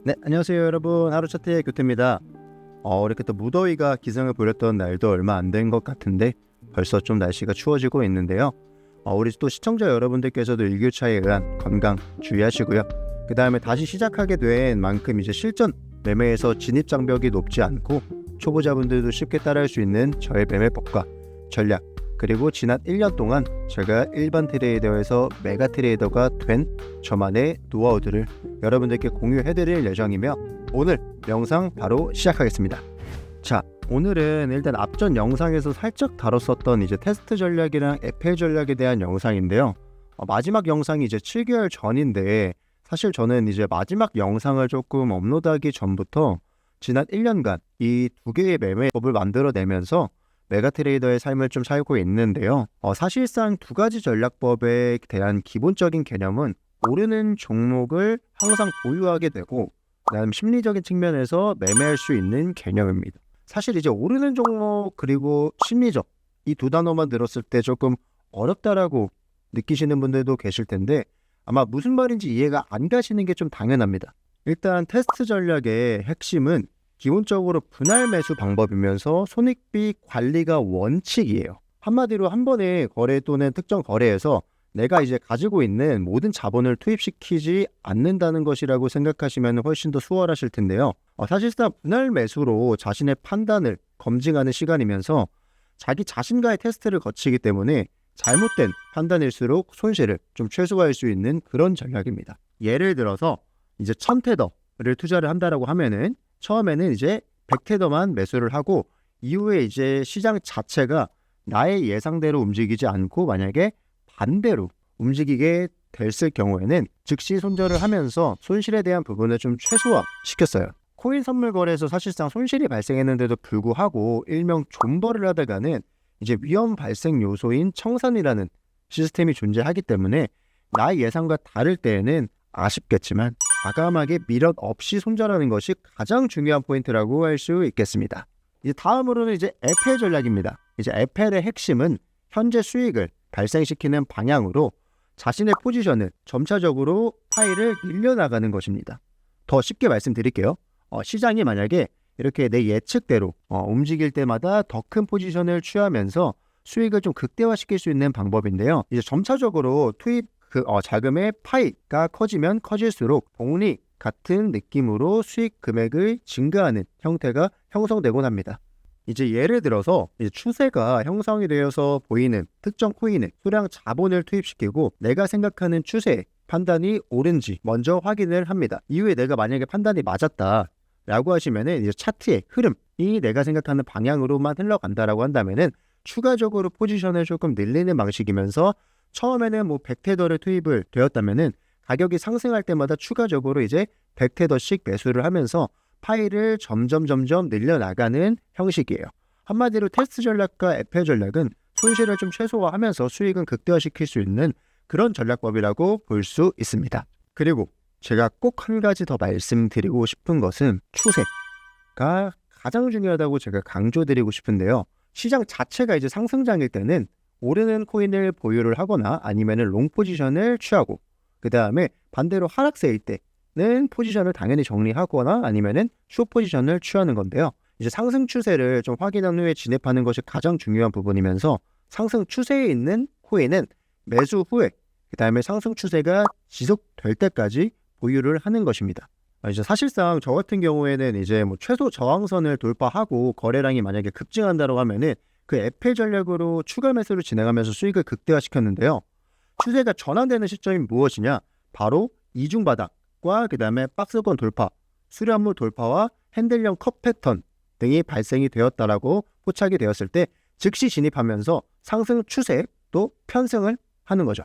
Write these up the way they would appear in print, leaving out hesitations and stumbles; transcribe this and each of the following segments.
네, 안녕하세요 여러분. 하루차트의 교태입니다. 이렇게 또 무더위가 기승을 부렸던 날도 얼마 안 된 것 같은데 벌써 좀 날씨가 추워지고 있는데요. 우리 또 시청자 여러분들께서도 일교차에 의한 건강 주의하시고요. 그 다음에 다시 시작하게 된 만큼 이제 실전 매매에서 진입 장벽이 높지 않고 초보자분들도 쉽게 따라할 수 있는 저의 매매법과 전략, 그리고 지난 1년 동안 제가 일반 트레이더에서 메가 트레이더가 된 저만의 노하우들을 여러분들께 공유해드릴 예정이며 오늘 영상 바로 시작하겠습니다. 자, 오늘은 일단 앞전 영상에서 살짝 다뤘었던 이제 테스트 전략이랑 에펠 전략에 대한 영상인데요. 마지막 영상이 이제 7개월 전인데 사실 저는 이제 마지막 영상을 조금 업로드하기 전부터 지난 1년간 이 두 개의 매매법을 만들어내면서 메가트레이더의 삶을 좀 살고 있는데요. 사실상 두 가지 전략법에 대한 기본적인 개념은 오르는 종목을 항상 보유하게 되고 그다음 심리적인 측면에서 매매할 수 있는 개념입니다. 사실 이제 오르는 종목 그리고 심리적 이 두 단어만 들었을 때 조금 어렵다라고 느끼시는 분들도 계실 텐데 아마 무슨 말인지 이해가 안 가시는 게 좀 당연합니다. 일단 테스트 전략의 핵심은 기본적으로 분할 매수 방법이면서 손익비 관리가 원칙이에요. 한마디로 한 번에 거래 또는 특정 거래에서 내가 이제 가지고 있는 모든 자본을 투입시키지 않는다는 것이라고 생각하시면 훨씬 더 수월하실 텐데요. 사실상 분할 매수로 자신의 판단을 검증하는 시간이면서 자기 자신과의 테스트를 거치기 때문에 잘못된 판단일수록 손실을 좀 최소화할 수 있는 그런 전략입니다. 예를 들어서 이제 1000테더를 투자를 한다라고 하면은 처음에는 이제 100테더만 매수를 하고 이후에 이제 시장 자체가 나의 예상대로 움직이지 않고 만약에 반대로 움직이게 됐을 경우에는 즉시 손절을 하면서 손실에 대한 부분을 좀 최소화시켰어요. 코인 선물 거래에서 사실상 손실이 발생했는데도 불구하고 일명 존버를 하다가는 이제 위험 발생 요소인 청산이라는 시스템이 존재하기 때문에 나의 예상과 다를 때에는 아쉽겠지만 과감하게 미련 없이 손절하는 것이 가장 중요한 포인트라고 할 수 있겠습니다. 이제 다음으로는 이제 에펠 전략입니다. 이제 에펠의 핵심은 현재 수익을 발생시키는 방향으로 자신의 포지션을 점차적으로 파일을 늘려나가는 것입니다. 더 쉽게 말씀드릴게요. 시장이 만약에 이렇게 내 예측대로 움직일 때마다 더 큰 포지션을 취하면서 수익을 좀 극대화시킬 수 있는 방법인데요. 이제 점차적으로 투입 자금의 파이가 커지면 커질수록 복리 같은 느낌으로 수익 금액을 증가하는 형태가 형성되곤 합니다. 이제 예를 들어서 이제 추세가 형성이 되어서 보이는 특정 코인에 수량 자본을 투입시키고 내가 생각하는 추세 판단이 옳은지 먼저 확인을 합니다. 이후에 내가 만약에 판단이 맞았다 라고 하시면은 이제 차트의 흐름이 내가 생각하는 방향으로만 흘러간다라고 한다면은 추가적으로 포지션을 조금 늘리는 방식이면서 처음에는 뭐 100테더를 투입을 되었다면은 가격이 상승할 때마다 추가적으로 이제 100테더씩 매수를 하면서 파일을 점점 늘려나가는 형식이에요. 한마디로 테스트 전략과 에펠 전략은 손실을 좀 최소화하면서 수익은 극대화시킬 수 있는 그런 전략법이라고 볼 수 있습니다. 그리고 제가 꼭 한 가지 더 말씀드리고 싶은 것은 추세가 가장 중요하다고 제가 강조드리고 싶은데요. 시장 자체가 이제 상승장일 때는 오르는 코인을 보유를 하거나 아니면 롱 포지션을 취하고 그 다음에 반대로 하락세일 때는 포지션을 당연히 정리하거나 아니면 숏 포지션을 취하는 건데요. 이제 상승 추세를 좀 확인한 후에 진입하는 것이 가장 중요한 부분이면서 상승 추세에 있는 코인은 매수 후에 그 다음에 상승 추세가 지속될 때까지 보유를 하는 것입니다. 이제 사실상 저 같은 경우에는 이제 뭐 최소 저항선을 돌파하고 거래량이 만약에 급증한다고 하면은 그 에펠 전략으로 추가 매수를 진행하면서 수익을 극대화시켰는데요. 추세가 전환되는 시점이 무엇이냐? 바로 이중바닥과 그 다음에 박스권 돌파, 수렴물 돌파와 핸들형 컵 패턴 등이 발생이 되었다라고 포착이 되었을 때 즉시 진입하면서 상승 추세에 또 편승을 하는 거죠.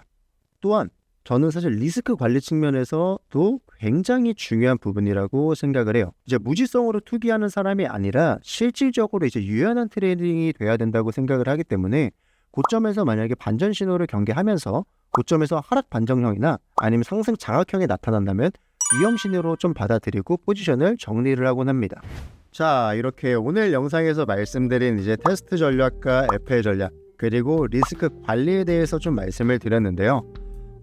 또한 저는 사실 리스크 관리 측면에서도 굉장히 중요한 부분이라고 생각을 해요. 이제 무지성으로 투기하는 사람이 아니라 실질적으로 이제 유연한 트레이딩이 돼야 된다고 생각을 하기 때문에 고점에서 만약에 반전 신호를 경계하면서 고점에서 하락 반정형이나 아니면 상승 장악형이 나타난다면 위험 신호로 좀 받아들이고 포지션을 정리를 하곤 합니다. 자, 이렇게 오늘 영상에서 말씀드린 이제 테스트 전략과 에펠 전략 그리고 리스크 관리에 대해서 좀 말씀을 드렸는데요.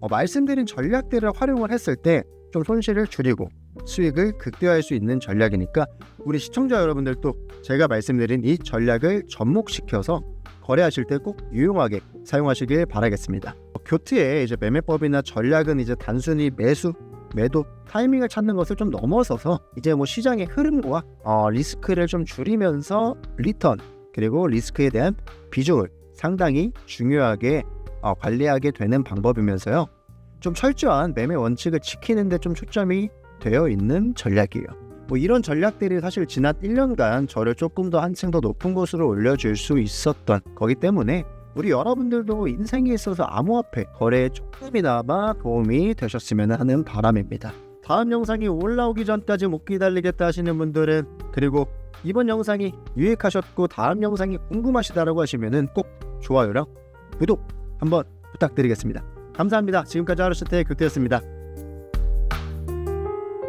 말씀드린 전략들을 활용을 했을 때 좀 손실을 줄이고 수익을 극대화할 수 있는 전략이니까 우리 시청자 여러분들도 제가 말씀드린 이 전략을 접목시켜서 거래하실 때 꼭 유용하게 사용하시길 바라겠습니다. 교트의 이제 매매법이나 전략은 이제 단순히 매수, 매도, 타이밍을 찾는 것을 좀 넘어서서 이제 뭐 시장의 흐름과 리스크를 좀 줄이면서 리턴 그리고 리스크에 대한 비중을 상당히 중요하게 관리하게 되는 방법이면서요. 좀 철저한 매매 원칙을 지키는 데 좀 초점이 되어 있는 전략이에요. 뭐 이런 전략들이 사실 지난 1년간 저를 조금 더 한층 더 높은 곳으로 올려줄 수 있었던 거기 때문에 우리 여러분들도 인생에 있어서 암호화폐 거래에 조금이나마 도움이 되셨으면 하는 바람입니다. 다음 영상이 올라오기 전까지 못 기다리겠다 하시는 분들은, 그리고 이번 영상이 유익하셨고 다음 영상이 궁금하시다라고 하시면은 꼭 좋아요랑 구독 한번 부탁드리겠습니다. 감사합니다. 지금까지 하루차트의 교태였습니다.